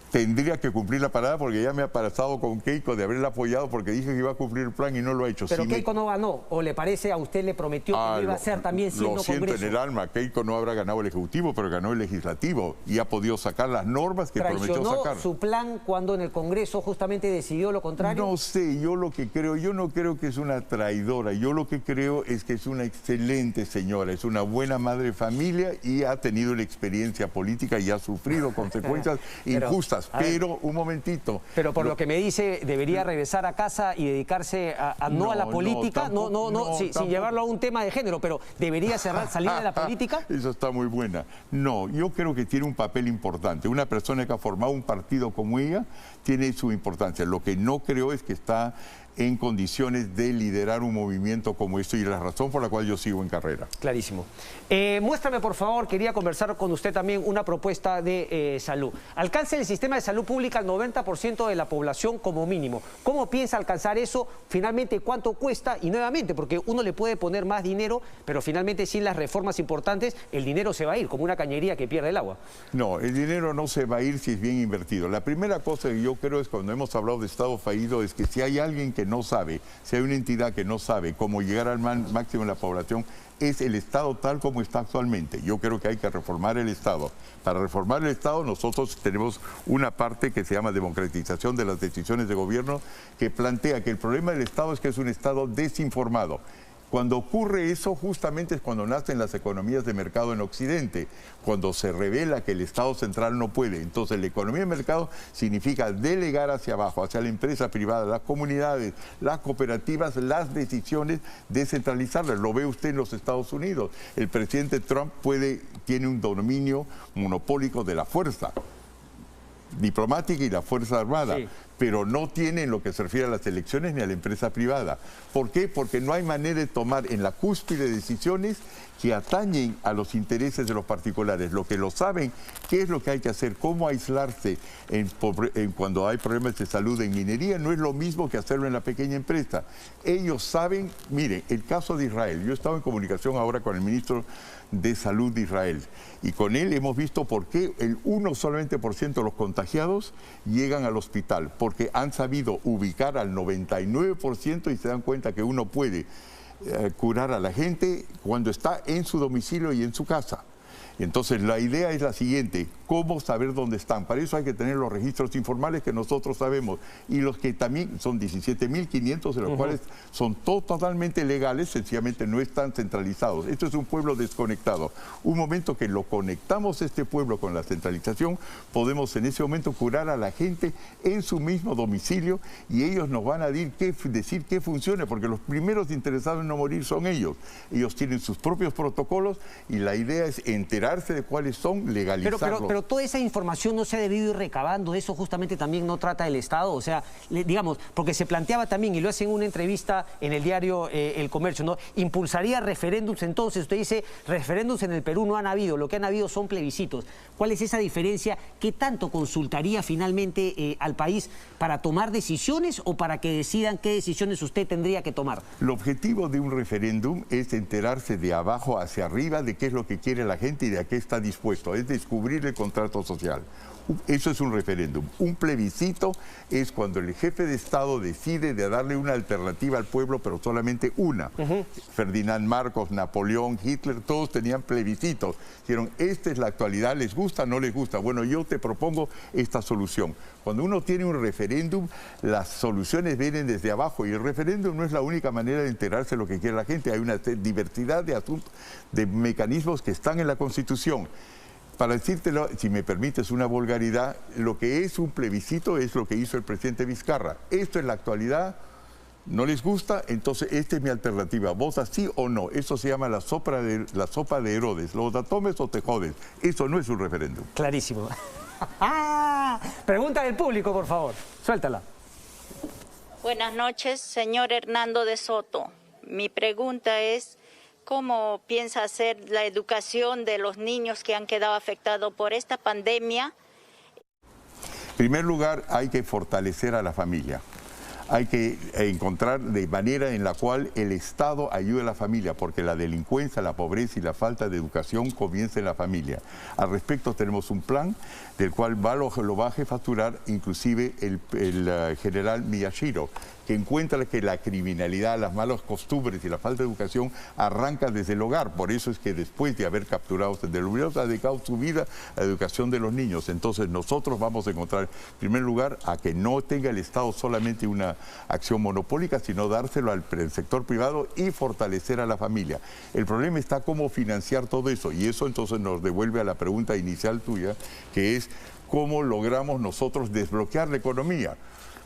Tendría que cumplir la palabra porque ya me ha pasado con Keiko de haberla apoyado porque dije que iba a cumplir el plan y no lo ha hecho. Pero Keiko no ganó, ¿o le parece a usted le prometió que lo iba a hacer también siendo Congreso? Lo siento en el alma, Keiko no habrá ganado el Ejecutivo, pero ganó el Legislativo y ha podido sacar las normas que prometió sacar. ¿Traicionó su plan cuando en el Congreso justamente decidió lo contrario? No sé, yo no creo que es una traidora, yo lo que creo es que es una excelente señora, es una buena madre de familia y ha tenido la experiencia política y ha sufrido consecuencias injustas. Pero, un momentito. Pero por lo que me dice, debería regresar a casa y dedicarse no a la política, sin llevarlo a un tema de género, pero debería salir de la política. Eso está muy buena. No, yo creo que tiene un papel importante. Una persona que ha formado un partido como ella tiene su importancia. Lo que no creo es que está en condiciones de liderar un movimiento como esto y la razón por la cual yo sigo en carrera. Clarísimo. Muéstrame, por favor, quería conversar con usted también una propuesta de salud. Alcance el sistema de salud pública al 90% de la población como mínimo. ¿Cómo piensa alcanzar eso? Finalmente, ¿cuánto cuesta? Y nuevamente, porque uno le puede poner más dinero, pero finalmente sin las reformas importantes, el dinero se va a ir, como una cañería que pierde el agua. No, el dinero no se va a ir si es bien invertido. La primera cosa que yo creo es cuando hemos hablado de Estado fallido es que si hay alguien que no sabe, si hay una entidad que no sabe cómo llegar al máximo de la población, es el Estado tal como está actualmente. Yo creo que hay que reformar el Estado. Para reformar el Estado nosotros tenemos una parte que se llama democratización de las decisiones de gobierno que plantea que el problema del Estado es que es un Estado desinformado. Cuando ocurre eso, justamente es cuando nacen las economías de mercado en Occidente, cuando se revela que el Estado central no puede. Entonces, la economía de mercado significa delegar hacia abajo, hacia la empresa privada, las comunidades, las cooperativas, las decisiones, descentralizarlas. Lo ve usted en los Estados Unidos. El presidente Trump tiene un dominio monopólico de la fuerza diplomática y la Fuerza Armada, pero no tiene en lo que se refiere a las elecciones ni a la empresa privada. ¿Por qué? Porque no hay manera de tomar en la cúspide decisiones que atañen a los intereses de los particulares. Lo que lo saben, qué es lo que hay que hacer, cómo aislarse cuando hay problemas de salud en minería, no es lo mismo que hacerlo en la pequeña empresa. Ellos saben, miren, el caso de Israel, yo estaba en comunicación ahora con el ministro de Salud de Israel y con él hemos visto por qué el 1 solamente por ciento de los contagiados llegan al hospital, porque han sabido ubicar al 99% y se dan cuenta que uno puede curar a la gente cuando está en su domicilio y en su casa. Entonces la idea es la siguiente: ¿cómo saber dónde están? Para eso hay que tener los registros informales que nosotros sabemos, y los que también son 17.500, de los cuales son totalmente legales, sencillamente no están centralizados. Esto es un pueblo desconectado. Un momento que lo conectamos este pueblo con la centralización, podemos en ese momento curar a la gente en su mismo domicilio, y ellos nos van a decir qué funciona, porque los primeros interesados en no morir son ellos. Ellos tienen sus propios protocolos y la idea es enterarse de cuáles son, legalizarlos. Pero toda esa información no se ha debido ir recabando, de eso justamente también no trata el Estado, o sea, digamos, porque se planteaba también, y lo hace en una entrevista en el diario El Comercio, ¿no? Impulsaría referéndums. Entonces usted dice, referéndums en el Perú no han habido, lo que han habido son plebiscitos. ¿Cuál es esa diferencia? ¿Qué tanto consultaría finalmente al país para tomar decisiones o para que decidan qué decisiones usted tendría que tomar? El objetivo de un referéndum es enterarse de abajo hacia arriba de qué es lo que quiere la gente y de a qué está dispuesto, es descubrir el contrato social. Eso es un referéndum. Un plebiscito es cuando el jefe de Estado decide de darle una alternativa al pueblo, pero solamente una. Ferdinand Marcos, Napoleón, Hitler, todos tenían plebiscitos. Dijeron, esta es la actualidad, ¿les gusta o no les gusta? Bueno, yo te propongo esta solución. Cuando uno tiene un referéndum, las soluciones vienen desde abajo, y el referéndum no es la única manera de enterarse de lo que quiere la gente. Hay una diversidad de asuntos, de mecanismos que están en la Constitución. Para decírtelo, si me permites una vulgaridad, lo que es un plebiscito es lo que hizo el presidente Vizcarra. Esto en la actualidad no les gusta, entonces esta es mi alternativa. ¿Vota sí o no? Eso se llama la sopa de Herodes. ¿Lo tomes o te jodes? Eso no es un referéndum. Clarísimo. Pregunta del público, por favor. Suéltala. Buenas noches, señor Hernando de Soto. Mi pregunta es, ¿cómo piensa hacer la educación de los niños que han quedado afectados por esta pandemia? En primer lugar, hay que fortalecer a la familia. Hay que encontrar de manera en la cual el Estado ayude a la familia, porque la delincuencia, la pobreza y la falta de educación comienza en la familia. Al respecto tenemos un plan del cual lo va a jefaturar inclusive el general Miyashiro, que encuentra que la criminalidad, las malas costumbres y la falta de educación arranca desde el hogar. Por eso es que después de haber capturado desde el gobierno, ha dedicado su vida a la educación de los niños. Entonces nosotros vamos a encontrar, en primer lugar, a que no tenga el Estado solamente una acción monopólica, sino dárselo al sector privado y fortalecer a la familia. El problema está cómo financiar todo eso, y eso entonces nos devuelve a la pregunta inicial tuya, que es cómo logramos nosotros desbloquear la economía.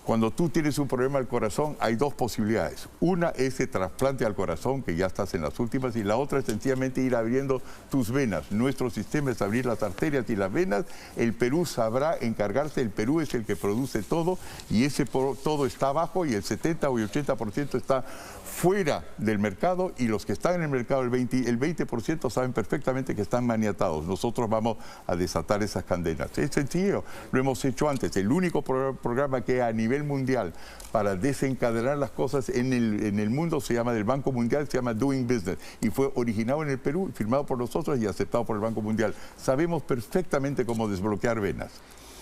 Cuando tú tienes un problema al corazón, hay dos posibilidades. Una es el trasplante al corazón, que ya estás en las últimas, y la otra es sencillamente ir abriendo tus venas. Nuestro sistema es abrir las arterias y las venas. El Perú sabrá encargarse, el Perú es el que produce todo, y ese todo está abajo, y el 70 o el 80% está fuera del mercado, y los que están en el mercado, el 20% saben perfectamente que están maniatados. Nosotros vamos a desatar esas cadenas. Es sencillo, lo hemos hecho antes. El único programa que a nivel mundial para desencadenar las cosas en el mundo se llama, del Banco Mundial, se llama Doing Business, y fue originado en el Perú, firmado por nosotros y aceptado por el Banco Mundial. Sabemos perfectamente cómo desbloquear venas.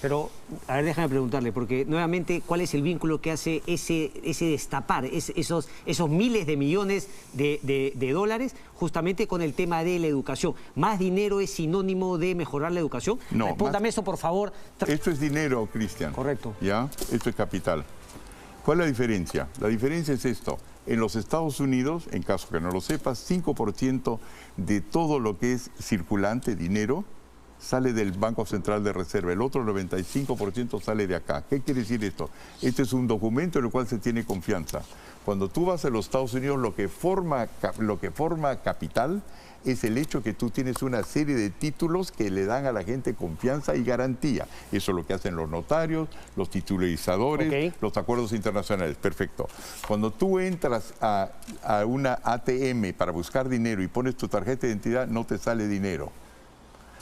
Pero, a ver, déjame preguntarle, porque nuevamente, ¿cuál es el vínculo que hace ese destapar, esos miles de millones de dólares justamente con el tema de la educación? ¿Más dinero es sinónimo de mejorar la educación? No. Respóndame eso, por favor. Esto es dinero, Cristian. Correcto. ¿Ya? Esto es capital. ¿Cuál es la diferencia? La diferencia es esto. En los Estados Unidos, en caso que no lo sepas, 5% de todo lo que es circulante, dinero, sale del Banco Central de Reserva, el otro 95% sale de acá. ¿Qué quiere decir esto? Este es un documento en el cual se tiene confianza. Cuando tú vas a los Estados Unidos, lo que forma capital es el hecho que tú tienes una serie de títulos que le dan a la gente confianza y garantía. Eso es lo que hacen los notarios, los titularizadores, los acuerdos internacionales. Perfecto. Cuando tú entras a una ATM para buscar dinero y pones tu tarjeta de identidad, no te sale dinero.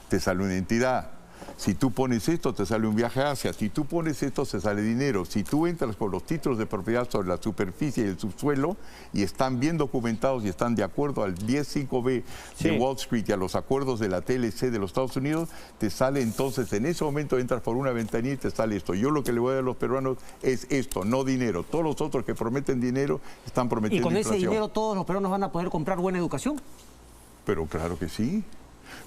Te sale una entidad. Si tú pones esto, te sale un viaje a Asia. Si tú pones esto, te sale dinero. Si tú entras con los títulos de propiedad sobre la superficie y el subsuelo y están bien documentados y están de acuerdo al 10.5b de Wall Street y a los acuerdos de la TLC de los Estados Unidos, te sale entonces, en ese momento entras por una ventanilla y te sale esto. Yo lo que le voy a dar a los peruanos es esto, no dinero. Todos los otros que prometen dinero están prometiendo inflación. ¿Y con ese dinero todos los peruanos van a poder comprar buena educación? Pero claro que sí.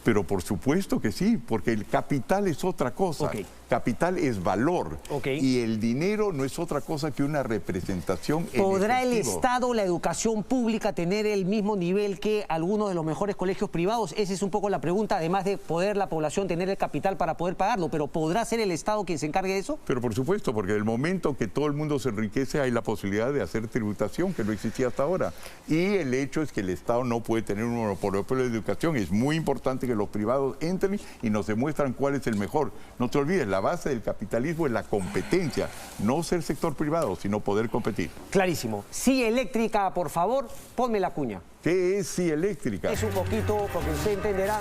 Pero por supuesto que sí, porque el capital es otra cosa. Capital es valor. Y el dinero no es otra cosa que una representación en ¿Podrá el efectivo. Estado, la educación pública, tener el mismo nivel que algunos de los mejores colegios privados? Esa es un poco la pregunta, además de poder la población tener el capital para poder pagarlo. ¿Pero podrá ser el Estado quien se encargue de eso? Pero por supuesto, porque en el momento que todo el mundo se enriquece hay la posibilidad de hacer tributación, que no existía hasta ahora. Y el hecho es que el Estado no puede tener un monopolio de educación. Es muy importante que los privados entren y nos demuestran cuál es el mejor. No te olvides, la base del capitalismo es la competencia, no ser sector privado, sino poder competir. Clarísimo. Sí, eléctrica, por favor, ponme la cuña. ¿Qué es sí eléctrica? Es un poquito, porque usted entenderá.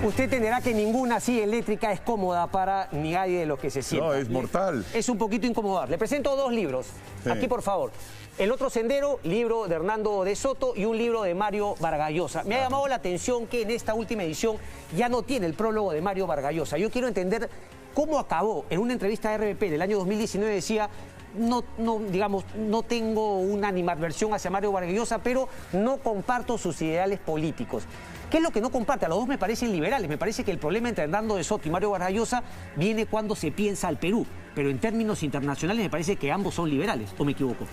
Usted entenderá que ninguna silla eléctrica es cómoda para ni nadie de los que se sientan. No, es mortal. Es un poquito incomodar. Le presento dos libros. Aquí, por favor. El otro sendero, libro de Hernando de Soto y un libro de Mario Vargas Llosa. Me ha llamado la atención que en esta última edición ya no tiene el prólogo de Mario Vargas Llosa. Yo quiero entender cómo acabó. En una entrevista de RBP del año 2019 decía: no tengo una animadversión hacia Mario Vargas Llosa, pero no comparto sus ideales políticos. ¿Qué es lo que no comparte? A los dos me parecen liberales. Me parece que el problema entre Hernando de Soto y Mario Vargas Llosa viene cuando se piensa al Perú. Pero en términos internacionales me parece que ambos son liberales. ¿O me equivoco?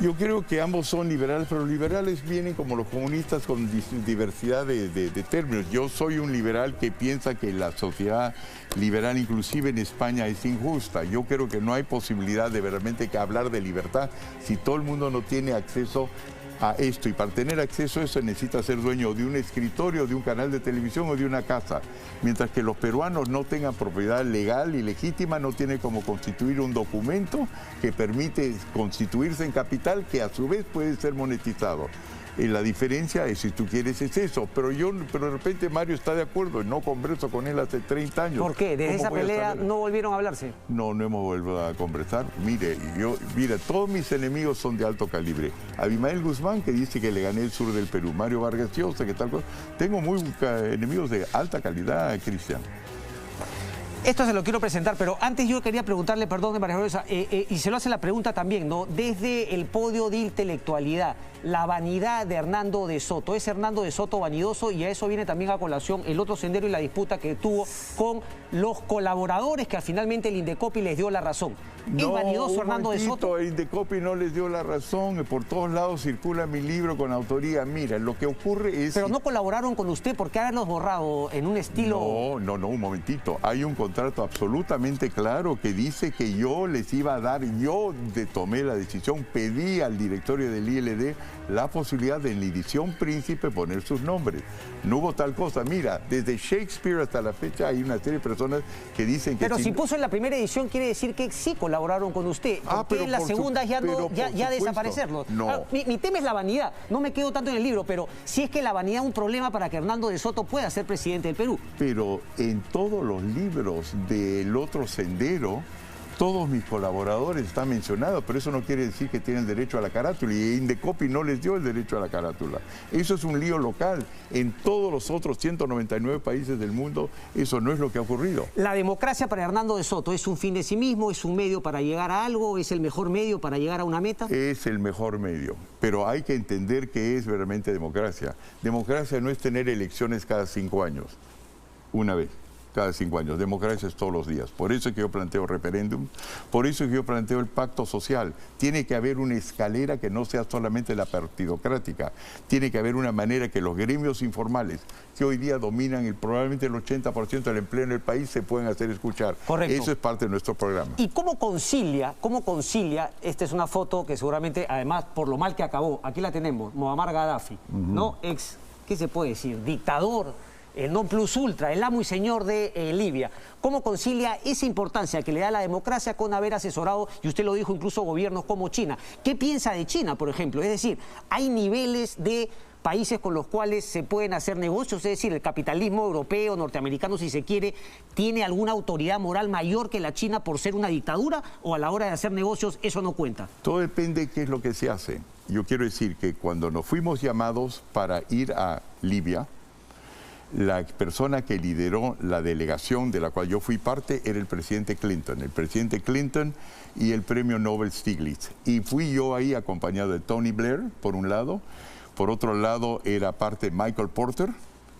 Yo creo que ambos son liberales, pero liberales vienen como los comunistas con diversidad de términos. Yo soy un liberal que piensa que la sociedad liberal, inclusive en España, es injusta. Yo creo que no hay posibilidad de realmente hablar de libertad si todo el mundo no tiene acceso a esto, y para tener acceso a eso necesita ser dueño de un escritorio, de un canal de televisión o de una casa, mientras que los peruanos no tengan propiedad legal y legítima, no tienen como constituir un documento que permite constituirse en capital que a su vez puede ser monetizado. Y la diferencia es, si tú quieres, es eso. Pero de repente Mario está de acuerdo. No converso con él hace 30 años. ¿Por qué? ¿Desde esa pelea no volvieron a hablarse? No hemos vuelto a conversar. Mire, todos mis enemigos son de alto calibre. Abimael Guzmán, que dice que le gané el sur del Perú. Mario Vargas Llosa, que tal cosa. Tengo enemigos de alta calidad, Cristian. Esto se lo quiero presentar, pero antes yo quería preguntarle, perdón, María Rosa, y se lo hace la pregunta también, ¿no? Desde el podio de intelectualidad, la vanidad de Hernando de Soto. ¿Es Hernando de Soto vanidoso? Y a eso viene también a colación el otro sendero y la disputa que tuvo con los colaboradores que finalmente el Indecopi les dio la razón. ¿Es vanidoso Hernando de Soto? El Indecopi no les dio la razón. Por todos lados circula mi libro con autoría. Mira, lo que ocurre es... Pero no colaboraron con usted, ¿por qué haberlos borrado en un estilo...? No, un momentito. Hay un contrato absolutamente claro que dice que yo les iba a dar, tomé la decisión, pedí al directorio del ILD la posibilidad de en la edición Príncipe poner sus nombres. No hubo tal cosa. Mira, desde Shakespeare hasta la fecha hay una serie de personas que dicen que... Pero si puso en la primera edición quiere decir que sí colaboraron con usted. Porque en la segunda ya desaparecerlos. No. Mi tema es la vanidad. No me quedo tanto en el libro, pero si es que la vanidad es un problema para que Hernando de Soto pueda ser presidente del Perú. Pero en todos los libros del otro sendero, todos mis colaboradores están mencionados, pero eso no quiere decir que tienen derecho a la carátula, y Indecopi no les dio el derecho a la carátula. Eso es un lío local. En todos los otros 199 países del mundo, eso no es lo que ha ocurrido. La democracia para Hernando de Soto es un fin de sí mismo, es un medio para llegar a algo, es el mejor medio para llegar a una meta. Es el mejor medio, pero hay que entender qué es realmente democracia. Democracia no es tener elecciones cada 5 años, una vez. Cada 5 años. Democracia es todos los días. Por eso es que yo planteo referéndum, por eso es que yo planteo el pacto social. Tiene que haber una escalera que no sea solamente la partidocrática. Tiene que haber una manera que los gremios informales, que hoy día dominan probablemente el 80% del empleo en el país, se puedan hacer escuchar. Correcto. Eso es parte de nuestro programa. ¿Y cómo concilia? Esta es una foto que seguramente, además, por lo mal que acabó, aquí la tenemos, Muammar Gaddafi, ¿no? ¿Qué se puede decir? Dictador, el non plus ultra, el amo y señor de Libia. ¿Cómo concilia esa importancia que le da la democracia con haber asesorado, y usted lo dijo, incluso gobiernos como China? ¿Qué piensa de China, por ejemplo? Es decir, hay niveles de países con los cuales se pueden hacer negocios? Es decir, el capitalismo europeo, norteamericano, si se quiere, ¿tiene alguna autoridad moral mayor que la China por ser una dictadura, o a la hora de hacer negocios eso no cuenta? Todo depende de qué es lo que se hace. Yo quiero decir que cuando nos fuimos llamados para ir a Libia, la persona que lideró la delegación de la cual yo fui parte era el presidente Clinton. El presidente Clinton y el premio Nobel Stiglitz. Y fui yo ahí acompañado de Tony Blair, por un lado. Por otro lado era parte Michael Porter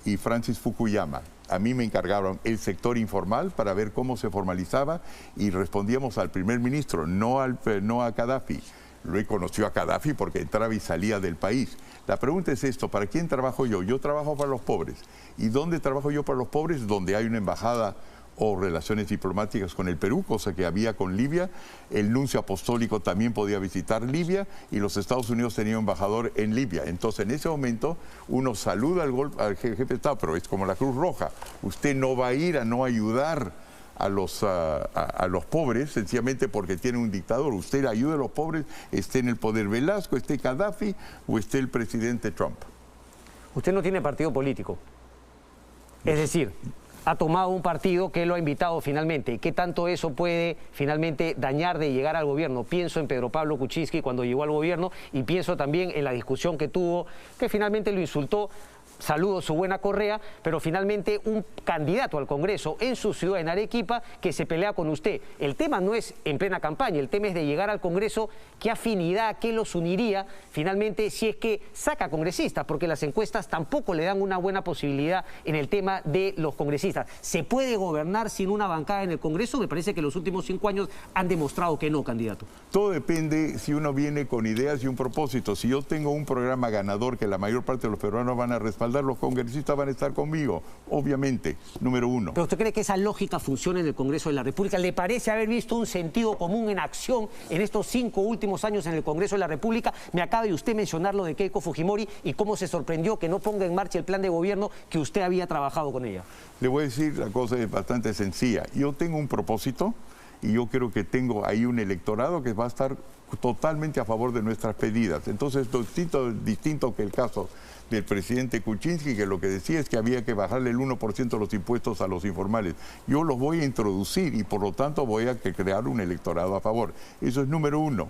y Francis Fukuyama. A mí me encargaron el sector informal para ver cómo se formalizaba y respondíamos al primer ministro, no a Gaddafi. Lo conoció a Gaddafi porque entraba y salía del país. La pregunta es esto, ¿para quién trabajo yo? Yo trabajo para los pobres. ¿Y dónde trabajo yo para los pobres? Donde hay una embajada o relaciones diplomáticas con el Perú, cosa que había con Libia. El nuncio apostólico también podía visitar Libia y los Estados Unidos tenían un embajador en Libia. Entonces, en ese momento, uno saluda al jefe de Estado, pero es como la Cruz Roja. Usted no va a ir a no ayudar a los pobres, sencillamente porque tiene un dictador. Usted ayuda a los pobres, esté en el poder Velasco, esté Gaddafi o esté el presidente Trump. Usted no tiene partido político. Es decir, ha tomado un partido que lo ha invitado finalmente. ¿Qué tanto eso puede finalmente dañar de llegar al gobierno? Pienso en Pedro Pablo Kuczynski cuando llegó al gobierno y pienso también en la discusión que tuvo, que finalmente lo insultó. Saludo su buena Correa, pero finalmente un candidato al Congreso en su ciudad, en Arequipa, que se pelea con usted. El tema no es en plena campaña, el tema es de llegar al Congreso. ¿Qué afinidad, qué los uniría finalmente si es que saca congresistas? Porque las encuestas tampoco le dan una buena posibilidad en el tema de los congresistas. ¿Se puede gobernar sin una bancada en el Congreso? Me parece que los últimos 5 años han demostrado que no, candidato. Todo depende si uno viene con ideas y un propósito. Si yo tengo un programa ganador que la mayor parte de los peruanos van a respaldar, los congresistas van a estar conmigo, obviamente, número uno. ¿Pero usted cree que esa lógica funciona en el Congreso de la República? ¿Le parece haber visto un sentido común en acción en estos 5 últimos años en el Congreso de la República? Me acaba de usted mencionar lo de Keiko Fujimori y cómo se sorprendió que no ponga en marcha el plan de gobierno que usted había trabajado con ella. Le voy a decir, la cosa es bastante sencilla. Yo tengo un propósito y yo creo que tengo ahí un electorado que va a estar totalmente a favor de nuestras pedidas. Entonces, distinto que el caso del presidente Kuczynski, que lo que decía es que había que bajarle el 1% de los impuestos a los informales. Yo los voy a introducir y por lo tanto voy a crear un electorado a favor. Eso es número uno.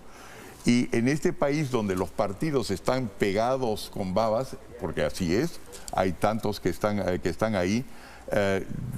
Y en este país donde los partidos están pegados con babas, porque así es, hay tantos que están ahí,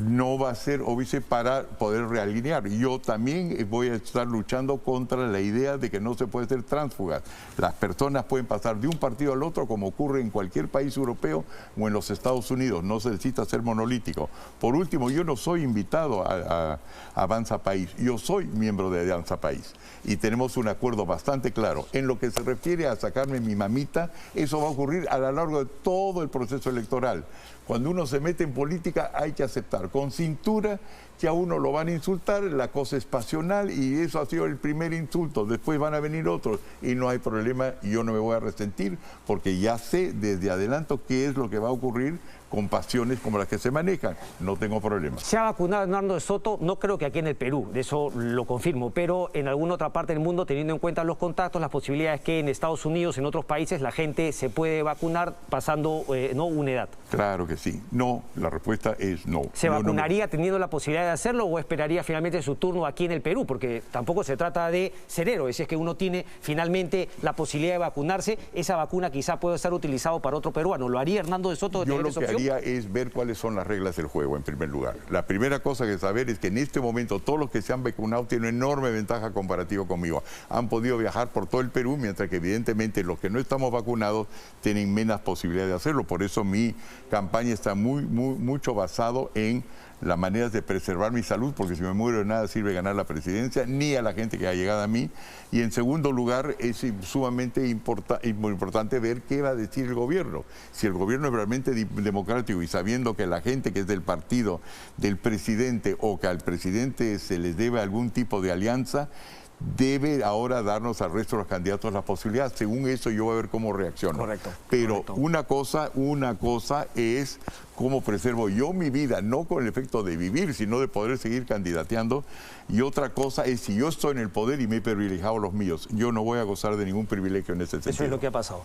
no va a ser óbice para poder realinear. Yo también voy a estar luchando contra la idea de que no se puede ser tránsfugas. Las personas pueden pasar de un partido al otro como ocurre en cualquier país europeo o en los Estados Unidos. No se necesita ser monolítico. Por último, yo no soy invitado a Avanza País. Yo soy miembro de Avanza País y tenemos un acuerdo bastante claro. En lo que se refiere a sacarme mi mamita, eso va a ocurrir a lo largo de todo el proceso electoral. Cuando uno se mete en política hay que aceptar con cintura que a uno lo van a insultar, la cosa es pasional y eso ha sido el primer insulto, después van a venir otros y no hay problema, yo no me voy a resentir porque ya sé desde adelanto qué es lo que va a ocurrir con pasiones como las que se manejan, no tengo problema. Se ha vacunado Hernando de Soto, no creo que aquí en el Perú, de eso lo confirmo, pero en alguna otra parte del mundo, teniendo en cuenta los contactos, las posibilidades que en Estados Unidos, en otros países, la gente se puede vacunar pasando no una edad. Claro que sí. No, la respuesta es no. ¿Se vacunaría teniendo la posibilidad de hacerlo o esperaría finalmente su turno aquí en el Perú? Porque tampoco se trata de ser héroe, si es que uno tiene finalmente la posibilidad de vacunarse, esa vacuna quizá puede ser utilizado para otro peruano. ¿Lo haría Hernando de Soto? Yo lo que haría es ver cuáles son las reglas del juego en primer lugar. La primera cosa que saber es que en este momento todos los que se han vacunado tienen una enorme ventaja comparativa conmigo. Han podido viajar por todo el Perú, mientras que evidentemente los que no estamos vacunados tienen menos posibilidades de hacerlo. Por eso mi campaña está mucho basado en las maneras de preservar mi salud, porque si me muero de nada sirve ganar la presidencia, ni a la gente que ha llegado a mí. Y en segundo lugar, es sumamente muy importante ver qué va a decir el gobierno. Si el gobierno es realmente democrático y sabiendo que la gente que es del partido del presidente o que al presidente se les debe algún tipo de alianza, debe ahora darnos al resto de los candidatos la posibilidad. Según eso yo voy a ver cómo reacciono. Correcto. Pero correcto. Una cosa es cómo preservo yo mi vida, no con el efecto de vivir, sino de poder seguir candidateando. Y otra cosa es si yo estoy en el poder y me he privilegiado los míos. Yo no voy a gozar de ningún privilegio en ese sentido. Eso es lo que ha pasado.